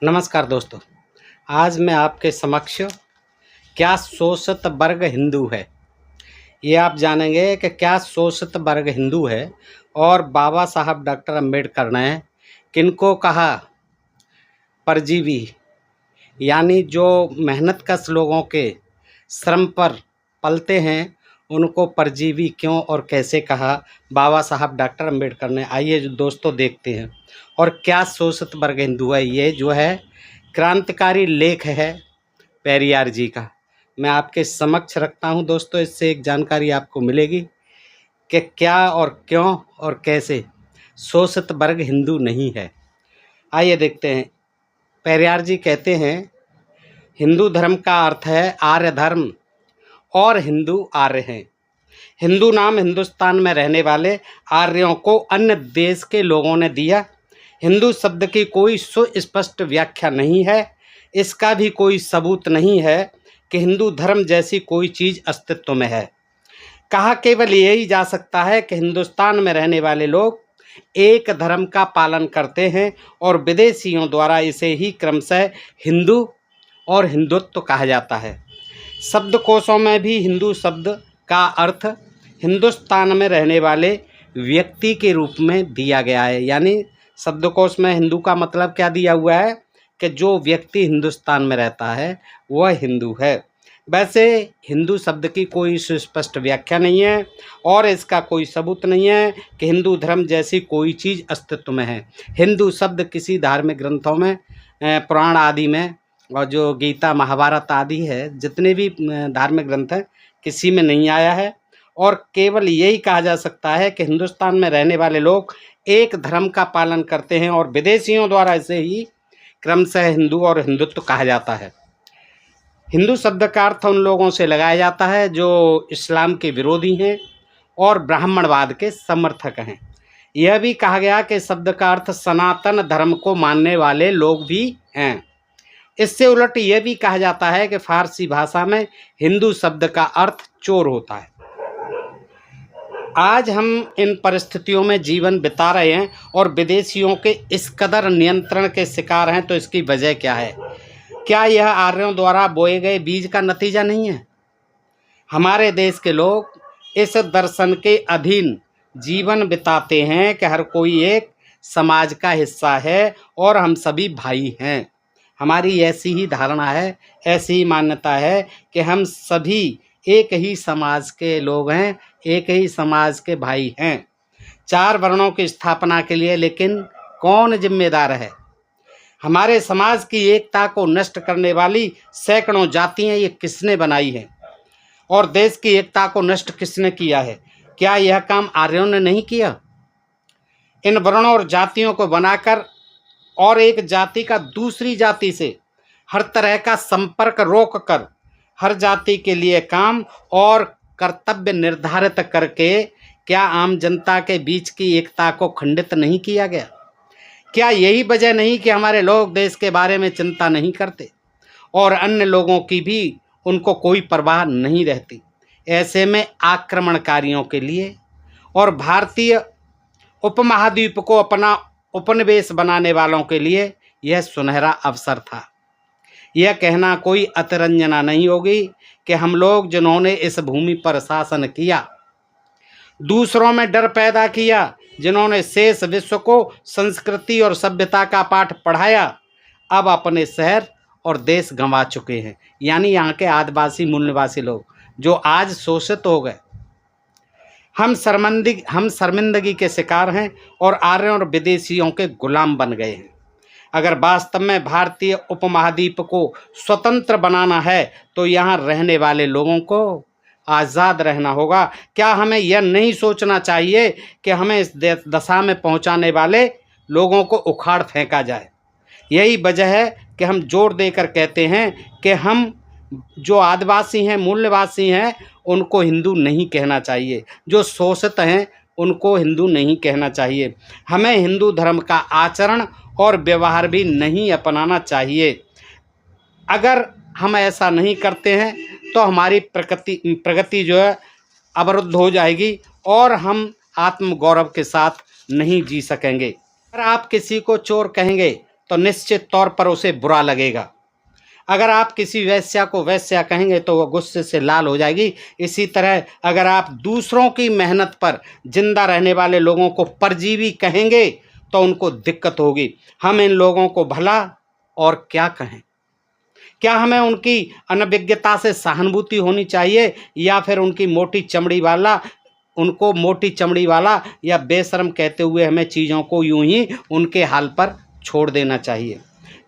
नमस्कार दोस्तों। आज मैं आपके समक्ष क्या शोषित वर्ग हिंदू है ये आप जानेंगे कि क्या शोषित वर्ग हिंदू है और बाबा साहब डॉक्टर अम्बेडकर ने किनको कहा परजीवी, यानी जो मेहनतकश लोगों के श्रम पर पलते हैं उनको परजीवी क्यों और कैसे कहा बाबा साहब डॉक्टर अम्बेडकर ने। आइए जो दोस्तों देखते हैं। और क्या शोषित वर्ग हिंदू है, ये जो है क्रांतिकारी लेख है पेरियार जी का, मैं आपके समक्ष रखता हूं दोस्तों। इससे एक जानकारी आपको मिलेगी कि क्या और क्यों और कैसे शोषित वर्ग हिंदू नहीं है। आइए देखते हैं। पेरियार जी कहते हैं, हिंदू धर्म का अर्थ है आर्य धर्म और हिंदू आर्य हैं। हिंदू नाम हिंदुस्तान में रहने वाले आर्यों को अन्य देश के लोगों ने दिया। हिंदू शब्द की कोई सुस्पष्ट व्याख्या नहीं है। इसका भी कोई सबूत नहीं है कि हिंदू धर्म जैसी कोई चीज़ अस्तित्व में है। कहा केवल यही जा सकता है कि हिंदुस्तान में रहने वाले लोग एक धर्म का पालन करते हैं और विदेशियों द्वारा इसे ही क्रमशः हिंदू और हिंदुत्व कहा जाता है। शब्दकोशों में भी हिंदू शब्द का अर्थ हिंदुस्तान में रहने वाले व्यक्ति के रूप में दिया गया है। यानी शब्दकोश में हिंदू का मतलब क्या दिया हुआ है कि जो व्यक्ति हिंदुस्तान में रहता है वह हिंदू है। वैसे हिंदू शब्द की कोई सुस्पष्ट व्याख्या नहीं है और इसका कोई सबूत नहीं है कि हिंदू धर्म जैसी कोई चीज़ अस्तित्व में है। हिंदू शब्द किसी धार्मिक ग्रंथों में, पुराण आदि में, और जो गीता महाभारत आदि है, जितने भी धार्मिक ग्रंथ हैं, किसी में नहीं आया है। और केवल यही कहा जा सकता है कि हिंदुस्तान में रहने वाले लोग एक धर्म का पालन करते हैं और विदेशियों द्वारा इसे ही क्रमशः हिंदू और हिंदुत्व कहा जाता है। हिंदू शब्द का अर्थ उन लोगों से लगाया जाता है जो इस्लाम के विरोधी हैं और ब्राह्मणवाद के समर्थक हैं। यह भी कहा गया कि शब्द का अर्थ सनातन धर्म को मानने वाले लोग भी हैं। इससे उलट यह भी कहा जाता है कि फारसी भाषा में हिंदू शब्द का अर्थ चोर होता है। आज हम इन परिस्थितियों में जीवन बिता रहे हैं और विदेशियों के इस कदर नियंत्रण के शिकार हैं, तो इसकी वजह क्या है? क्या यह आर्यों द्वारा बोए गए बीज का नतीजा नहीं है? हमारे देश के लोग इस दर्शन के अधीन जीवन बिताते हैं कि हर कोई एक समाज का हिस्सा है और हम सभी भाई हैं। हमारी ऐसी ही धारणा है, ऐसी ही मान्यता है कि हम सभी एक ही समाज के लोग हैं, एक ही समाज के भाई हैं। चार वर्णों की स्थापना के लिए लेकिन कौन जिम्मेदार है? हमारे समाज की एकता को नष्ट करने वाली सैकड़ों जातियां ये किसने बनाई हैं? और देश की एकता को नष्ट किसने किया है? क्या यह काम आर्यों ने नहीं किया? इन वर्णों और जातियों को बनाकर और एक जाति का दूसरी जाति से हर तरह का संपर्क रोककर हर जाति के लिए काम और कर्तव्य निर्धारित करके क्या आम जनता के बीच की एकता को खंडित नहीं किया गया? क्या यही वजह नहीं कि हमारे लोग देश के बारे में चिंता नहीं करते और अन्य लोगों की भी उनको कोई परवाह नहीं रहती? ऐसे में आक्रमणकारियों के लिए और भारतीय उपमहाद्वीप को अपना उपनिवेश बनाने वालों के लिए यह सुनहरा अवसर था। यह कहना कोई अतिरंजना नहीं होगी कि हम लोग जिन्होंने इस भूमि पर शासन किया, दूसरों में डर पैदा किया, जिन्होंने शेष विश्व को संस्कृति और सभ्यता का पाठ पढ़ाया, अब अपने शहर और देश गंवा चुके हैं। यानी यहाँ के आदिवासी मूल निवासी लोग जो आज शोषित हो गए। हम शर्मिंदगी के शिकार हैं और आर्यों और विदेशियों के गुलाम बन गए हैं। अगर वास्तव में भारतीय उपमहाद्वीप को स्वतंत्र बनाना है तो यहाँ रहने वाले लोगों को आज़ाद रहना होगा। क्या हमें यह नहीं सोचना चाहिए कि हमें इस दशा में पहुँचाने वाले लोगों को उखाड़ फेंका जाए? यही वजह है कि हम जोर देकर कहते हैं कि हम जो आदिवासी हैं, मूल निवासी हैं, उनको हिंदू नहीं कहना चाहिए। जो शोषित हैं उनको हिंदू नहीं कहना चाहिए। हमें हिंदू धर्म का आचरण और व्यवहार भी नहीं अपनाना चाहिए। अगर हम ऐसा नहीं करते हैं तो हमारी प्रगति जो है अवरुद्ध हो जाएगी और हम आत्मगौरव के साथ नहीं जी सकेंगे। अगर आप किसी को चोर कहेंगे तो निश्चित तौर पर उसे बुरा लगेगा। अगर आप किसी वेश्या को वेश्या कहेंगे तो वह गुस्से से लाल हो जाएगी। इसी तरह अगर आप दूसरों की मेहनत पर जिंदा रहने वाले लोगों को परजीवी कहेंगे तो उनको दिक्कत होगी। हम इन लोगों को भला और क्या कहें? क्या हमें उनकी अनभिज्ञता से सहानुभूति होनी चाहिए या फिर उनको मोटी चमड़ी वाला या बेशर्म कहते हुए हमें चीज़ों को यूं ही उनके हाल पर छोड़ देना चाहिए?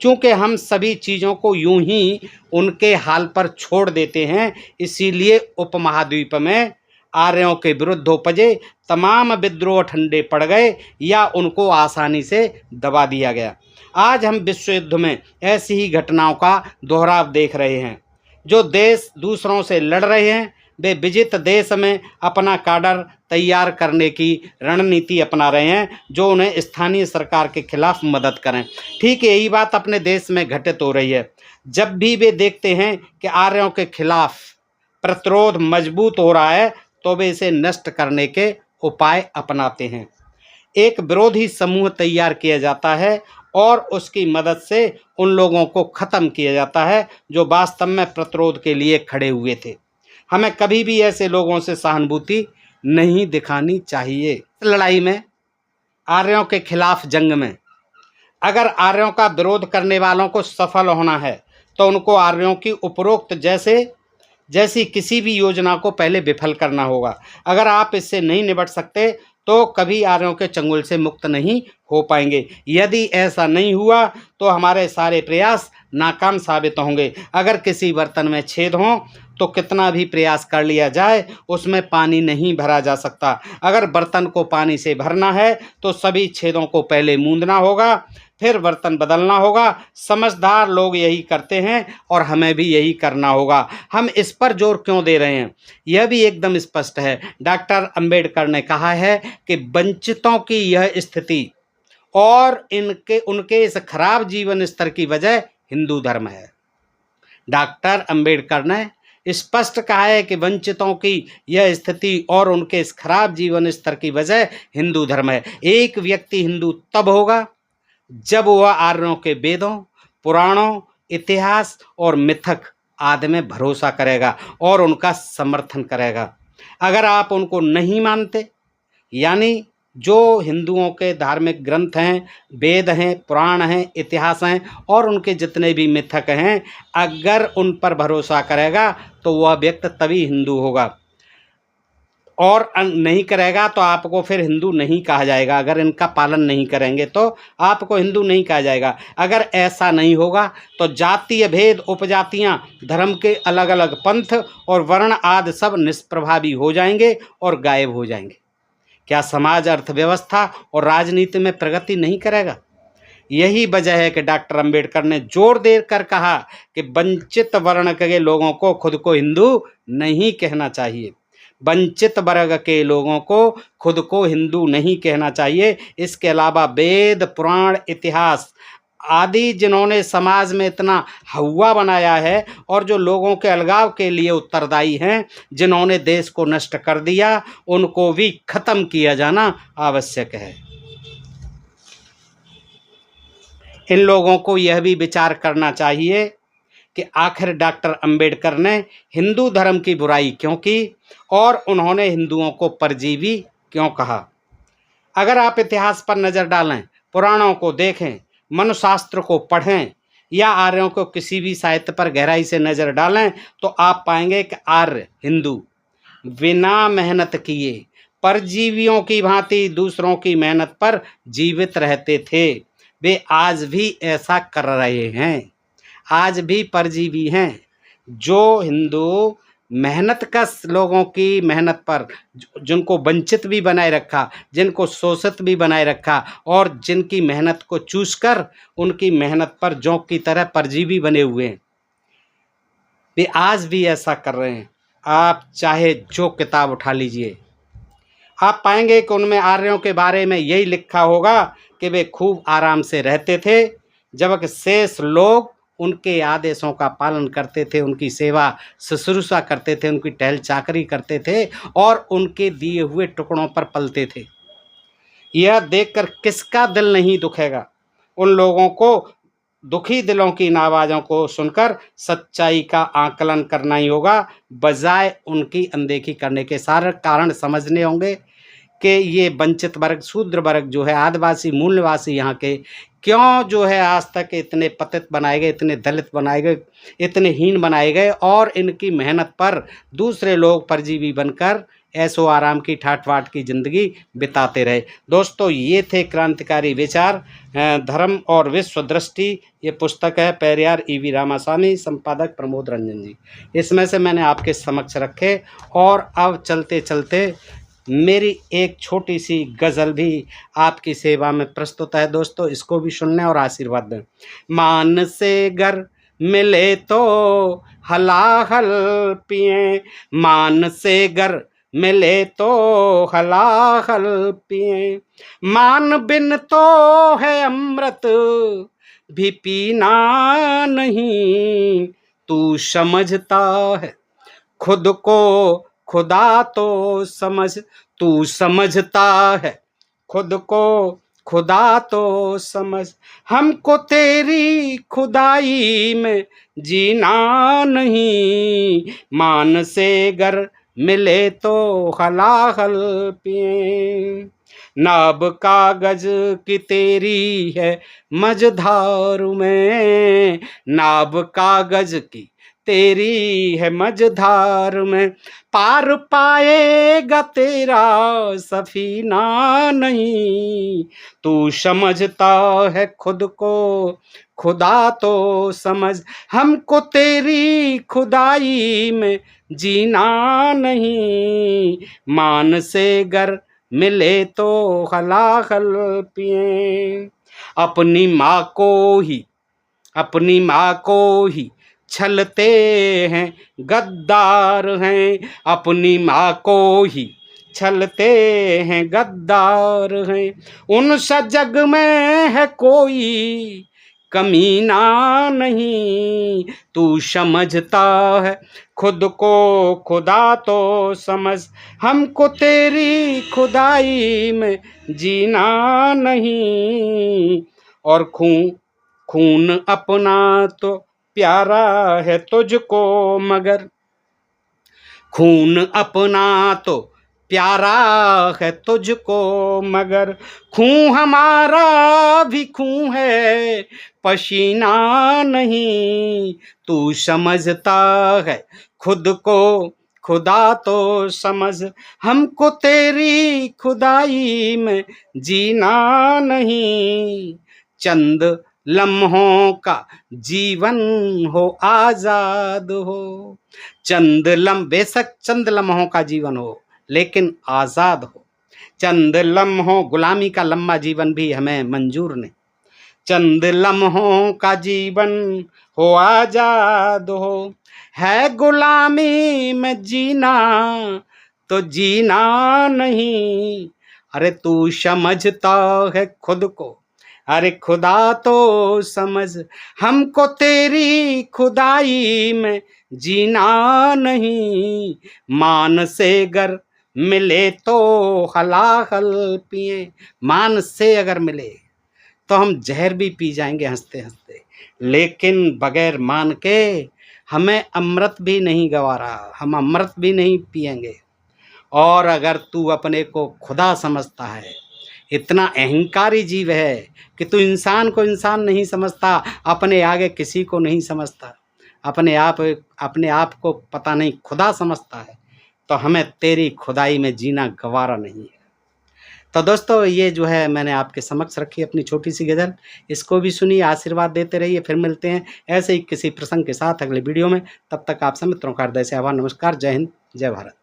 चूँकि हम सभी चीज़ों को यूं ही उनके हाल पर छोड़ देते हैं, इसीलिए उपमहाद्वीप में आर्यों के विरुद्ध उपजे तमाम विद्रोह ठंडे पड़ गए या उनको आसानी से दबा दिया गया। आज हम विश्व युद्ध में ऐसी ही घटनाओं का दोहराव देख रहे हैं। जो देश दूसरों से लड़ रहे हैं वे विजित देश में अपना काडर तैयार करने की रणनीति अपना रहे हैं जो उन्हें स्थानीय सरकार के खिलाफ मदद करें। ठीक यही बात अपने देश में घटित हो रही है। जब भी वे देखते हैं कि आर्यों के खिलाफ प्रतिरोध मजबूत हो रहा है तो वे इसे नष्ट करने के उपाय अपनाते हैं। एक विरोधी समूह तैयार किया जाता है और उसकी मदद से उन लोगों को ख़त्म किया जाता है जो वास्तव में प्रतिरोध के लिए खड़े हुए थे। हमें कभी भी ऐसे लोगों से सहानुभूति नहीं दिखानी चाहिए। लड़ाई में, आर्यों के खिलाफ जंग में, अगर आर्यों का विरोध करने वालों को सफल होना है तो उनको आर्यों की उपरोक्त जैसी किसी भी योजना को पहले विफल करना होगा। अगर आप इससे नहीं निपट सकते तो कभी आर्यों के चंगुल से मुक्त नहीं हो पाएंगे। यदि ऐसा नहीं हुआ तो हमारे सारे प्रयास नाकाम साबित होंगे। अगर किसी बर्तन में छेद हों तो कितना भी प्रयास कर लिया जाए उसमें पानी नहीं भरा जा सकता। अगर बर्तन को पानी से भरना है तो सभी छेदों को पहले मूंदना होगा, फिर बर्तन बदलना होगा। समझदार लोग यही करते हैं और हमें भी यही करना होगा। हम इस पर जोर क्यों दे रहे हैं यह भी एकदम स्पष्ट है। डॉक्टर अंबेडकर ने कहा है कि वंचितों की यह स्थिति और उनके इस खराब जीवन स्तर की वजह हिंदू धर्म है। डॉक्टर अंबेडकर ने स्पष्ट कहा है कि वंचितों की यह स्थिति और उनके इस खराब जीवन स्तर की वजह हिंदू धर्म है। एक व्यक्ति हिंदू तब होगा जब वह आर्यों के वेदों, पुराणों, इतिहास और मिथक आदि में भरोसा करेगा और उनका समर्थन करेगा। अगर आप उनको नहीं मानते, यानी जो हिंदुओं के धार्मिक ग्रंथ हैं, वेद हैं, पुराण हैं, इतिहास हैं और उनके जितने भी मिथक हैं, अगर उन पर भरोसा करेगा तो वह व्यक्ति तभी हिंदू होगा और नहीं करेगा तो आपको फिर हिंदू नहीं कहा जाएगा। अगर इनका पालन नहीं करेंगे तो आपको हिंदू नहीं कहा जाएगा। अगर ऐसा नहीं होगा तो जातीय भेद, उपजातियां, धर्म के अलग अलग पंथ और वर्ण आदि सब निष्प्रभावी हो जाएंगे और गायब हो जाएंगे। क्या समाज, अर्थव्यवस्था और राजनीति में प्रगति नहीं करेगा? यही वजह है कि डॉक्टर अंबेडकर ने जोर देकर कहा कि वंचित वर्ण के लोगों को खुद को हिंदू नहीं कहना चाहिए। वंचित वर्ग के लोगों को खुद को हिंदू नहीं कहना चाहिए। इसके अलावा वेद, पुराण, इतिहास आदि जिन्होंने समाज में इतना हवा बनाया है और जो लोगों के अलगाव के लिए उत्तरदायी हैं, जिन्होंने देश को नष्ट कर दिया, उनको भी खत्म किया जाना आवश्यक है। इन लोगों को यह भी विचार करना चाहिए कि आखिर डॉक्टर अंबेडकर ने हिंदू धर्म की बुराई क्यों की और उन्होंने हिंदुओं को परजीवी क्यों कहा। अगर आप इतिहास पर नज़र डालें, पुराणों को देखें, मनुशास्त्र को पढ़ें या आर्यों को किसी भी साहित्य पर गहराई से नज़र डालें तो आप पाएंगे कि आर्य हिंदू बिना मेहनत किए परजीवियों की भांति दूसरों की मेहनत पर जीवित रहते थे। वे आज भी ऐसा कर रहे हैं। आज भी परजीवी हैं। जो हिंदू मेहनतकश लोगों की मेहनत पर, जिनको वंचित भी बनाए रखा, जिनको शोषित भी बनाए रखा और जिनकी मेहनत को चूस कर उनकी मेहनत पर जोंक की तरह परजीवी बने हुए हैं, वे आज भी ऐसा कर रहे हैं। आप चाहे जो किताब उठा लीजिए, आप पाएंगे कि उनमें आर्यों के बारे में यही लिखा होगा कि वे खूब आराम से रहते थे, जबकि शेष लोग उनके आदेशों का पालन करते थे, उनकी सेवा शुश्रूषा करते थे, उनकी टहल चाकरी करते थे और उनके दिए हुए टुकड़ों पर पलते थे। यह देखकर किसका दिल नहीं दुखेगा? उन लोगों को दुखी दिलों की इन आवाज़ों को सुनकर सच्चाई का आकलन करना ही होगा, बजाय उनकी अनदेखी करने के। सारे कारण समझने होंगे कि ये वंचित वर्ग, शूद्र वर्ग जो है, आदिवासी मूलवासी यहाँ के, क्यों जो है आज तक इतने पतित बनाए गए, इतने दलित बनाए गए, इतने हीन बनाए गए, और इनकी मेहनत पर दूसरे लोग परजीवी बनकर ऐसो आराम की ठाट बाट की ज़िंदगी बिताते रहे। दोस्तों, ये थे क्रांतिकारी विचार, धर्म और विश्व दृष्टि। ये पुस्तक है पेरियार ईवी रामास्वामी, संपादक प्रमोद रंजन जी। इसमें से मैंने आपके समक्ष रखे। और अब चलते चलते मेरी एक छोटी सी गज़ल भी आपकी सेवा में प्रस्तुत है दोस्तों, इसको भी सुनने और आशीर्वाद दें। मान से गर मिले तो हलाहल पिए, मान से गर मिले तो हलाहल पिए, मान बिन तो है अमृत भी पीना नहीं, तू समझता है खुद को खुदा तो समझ, तू समझता है खुद को खुदा तो समझ, हमको तेरी खुदाई में जीना नहीं, मान से गर मिले तो हलाहल पिए, नाब कागज की तेरी है मझधार में, नाब कागज की तेरी है मझधार में, पार पाएगा तेरा सफीना नहीं, तू समझता है खुद को खुदा तो समझ, हमको तेरी खुदाई में जीना नहीं, मान से गर मिले तो हलाहल पिए, अपनी माँ को ही छलते हैं गद्दार हैं, अपनी माँ को ही छलते हैं गद्दार हैं, उनसे जग में है कोई कमीना नहीं, तू समझता है खुद को खुदा तो समझ, हमको तेरी खुदाई में जीना नहीं, और खून अपना तो प्यारा है तुझको मगर, खून अपना तो प्यारा है तुझको मगर, खून हमारा भी खून है पसीना नहीं, तू समझता है खुद को खुदा तो समझ, हमको तेरी खुदाई में जीना नहीं, चंद लम्हों का जीवन हो आज़ाद हो, बेशक चंद लम्हों का जीवन हो लेकिन आज़ाद हो, चंद लम्हों, गुलामी का लंबा जीवन भी हमें मंजूर नहीं, चंद लम्हों का जीवन हो आज़ाद हो, है गुलामी में जीना तो जीना नहीं, अरे तू समझता है खुद को, अरे खुदा तो समझ, हमको तेरी खुदाई में जीना नहीं, मान से गर मिले तो हलाहल पिए, मान से अगर मिले तो हम जहर भी पी जाएंगे हंसते हंसते, लेकिन बगैर मान के हमें अमृत भी नहीं गवारा, हम अमृत भी नहीं पिएंगे। और अगर तू अपने को खुदा समझता है, इतना अहंकारी जीव है कि तू इंसान को इंसान नहीं समझता, अपने आगे किसी को नहीं समझता, अपने आप को पता नहीं खुदा समझता है, तो हमें तेरी खुदाई में जीना गवारा नहीं है। तो दोस्तों, ये जो है मैंने आपके समक्ष रखी अपनी छोटी सी गज़ल, इसको भी सुनिए, आशीर्वाद देते रहिए। फिर मिलते हैं ऐसे ही किसी प्रसंग के साथ अगले वीडियो में। तब तक आपसे मित्रों का हृदय से आभार, नमस्कार, जय हिंद, जय भारत।